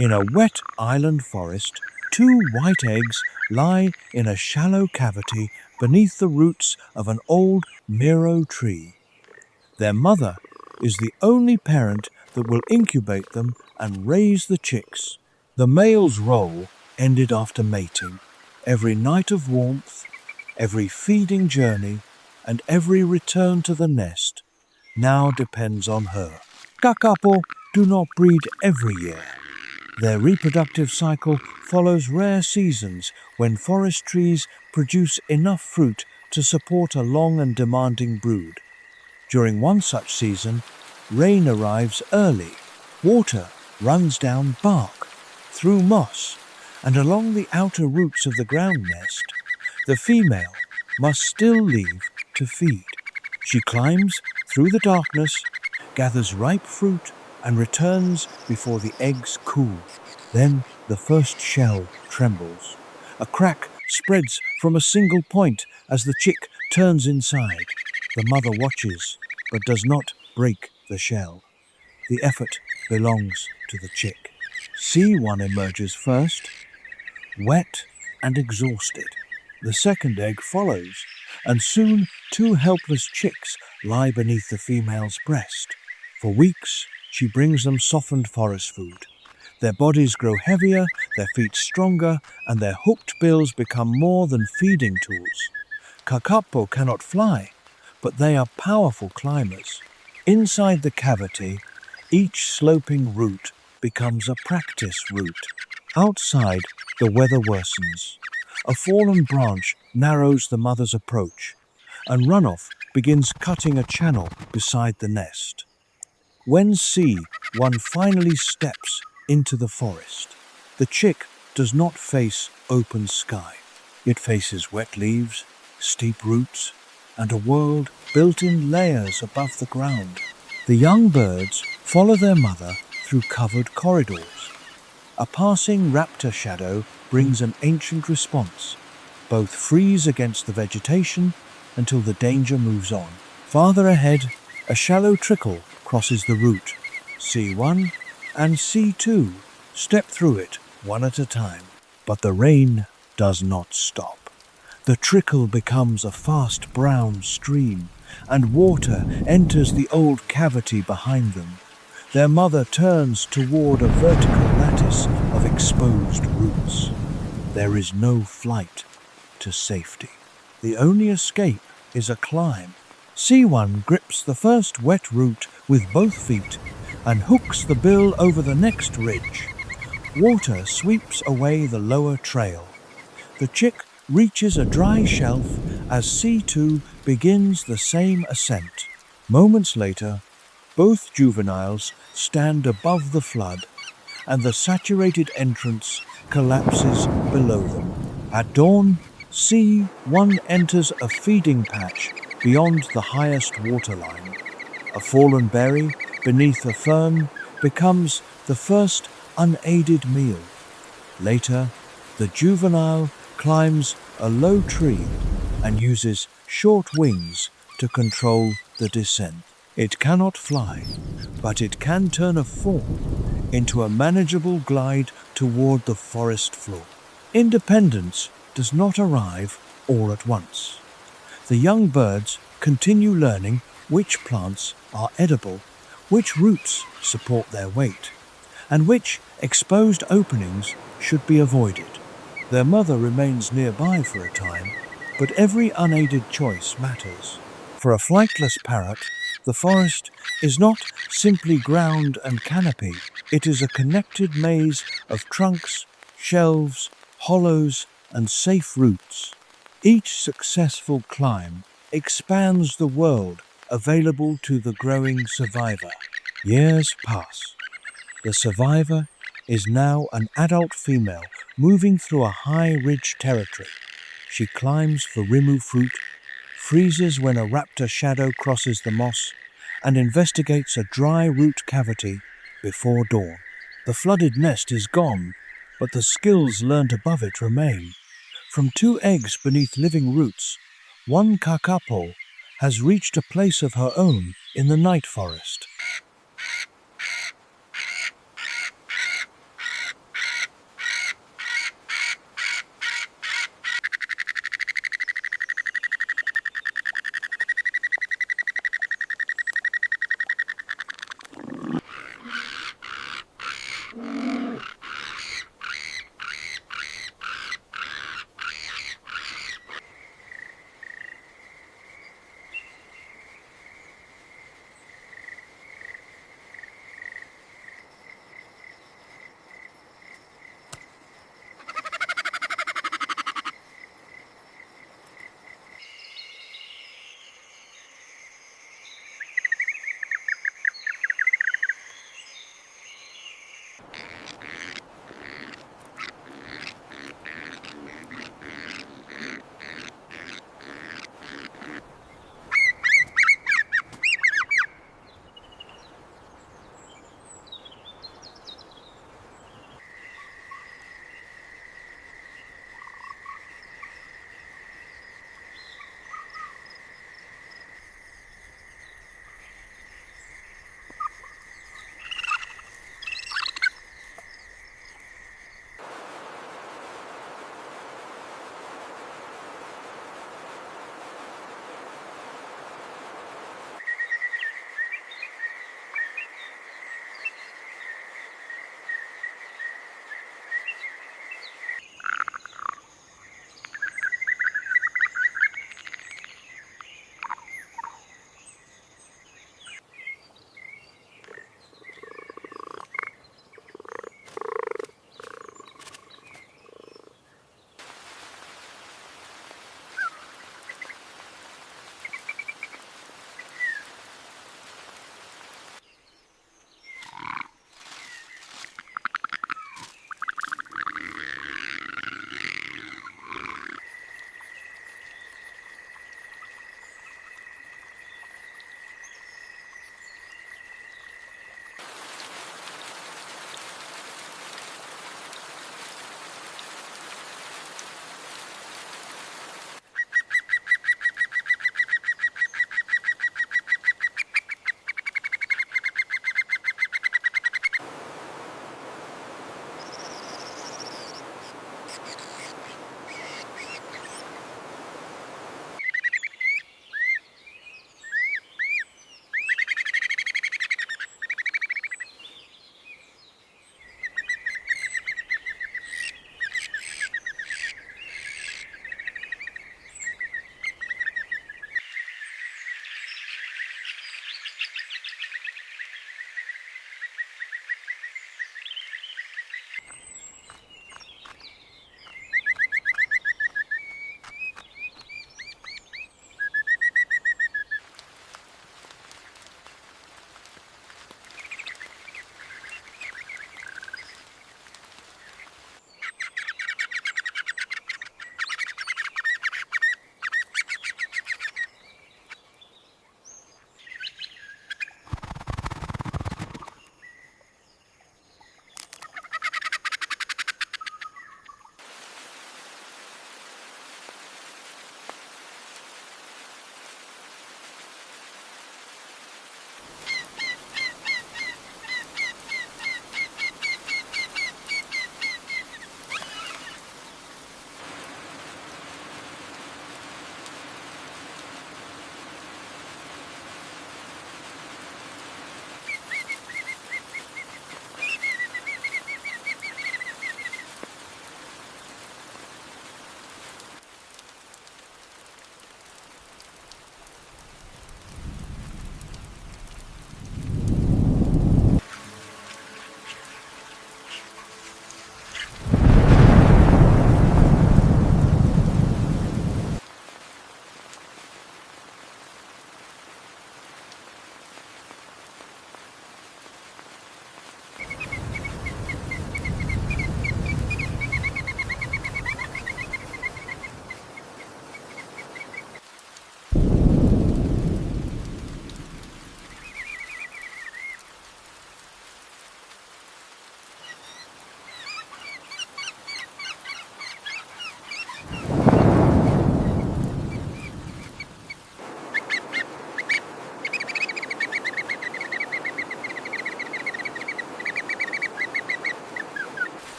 In a wet island forest, 2 white eggs lie in a shallow cavity beneath the roots of an old miro tree. Their mother is the only parent that will incubate them and raise the chicks. The male's role ended after mating. Every night of warmth, every feeding journey, and every return to the nest now depends on her. Kākāpō do not breed every year. Their reproductive cycle follows rare seasons when forest trees produce enough fruit to support a long and demanding brood. During one such season, rain arrives early. Water runs down bark, through moss, and along the outer roots of the ground nest. The female must still leave to feed. She climbs through the darkness, gathers ripe fruit, and returns before the eggs cool. Then the first shell trembles. A crack spreads from a single point as the chick turns inside. The mother watches, but does not break the shell. The effort belongs to the chick. C1 emerges first, wet and exhausted. The second egg follows, and soon 2 helpless chicks lie beneath the female's breast. For weeks, she brings them softened forest food. Their bodies grow heavier, their feet stronger, and their hooked bills become more than feeding tools. Kākāpō cannot fly, but they are powerful climbers. Inside the cavity, each sloping root becomes a practice route. Outside, the weather worsens. A fallen branch narrows the mother's approach, and runoff begins cutting a channel beside the nest. When C1 finally steps into the forest, the chick does not face open sky. It faces wet leaves, steep roots, and a world built in layers above the ground. The young birds follow their mother through covered corridors. A passing raptor shadow brings an ancient response. Both freeze against the vegetation until the danger moves on. Farther ahead, a shallow trickle crosses the route. C1 and C2 step through it one at a time. But the rain does not stop. The trickle becomes a fast brown stream, and water enters the old cavity behind them. Their mother turns toward a vertical lattice of exposed roots. There is no flight to safety. The only escape is a climb. C1 grips the first wet root with both feet and hooks the bill over the next ridge. Water sweeps away the lower trail. The chick reaches a dry shelf as C2 begins the same ascent. Moments later, both juveniles stand above the flood, and the saturated entrance collapses below them. At dawn, C1 enters a feeding patch beyond the highest waterline. A fallen berry beneath a fern becomes the first unaided meal. Later, the juvenile climbs a low tree and uses short wings to control the descent. It cannot fly, but it can turn a fall into a manageable glide toward the forest floor. Independence does not arrive all at once. The young birds continue learning which plants are edible, which roots support their weight, and which exposed openings should be avoided. Their mother remains nearby for a time, but every unaided choice matters. For a flightless parrot, the forest is not simply ground and canopy. It is a connected maze of trunks, shelves, hollows, and safe routes. Each successful climb expands the world available to the growing survivor. Years pass. The survivor is now an adult female moving through a high-ridge territory. She climbs for rimu fruit, freezes when a raptor shadow crosses the moss, and investigates a dry root cavity before dawn. The flooded nest is gone, but the skills learned above it remain. From 2 eggs beneath living roots, one Kākāpō has reached a place of her own in the night forest.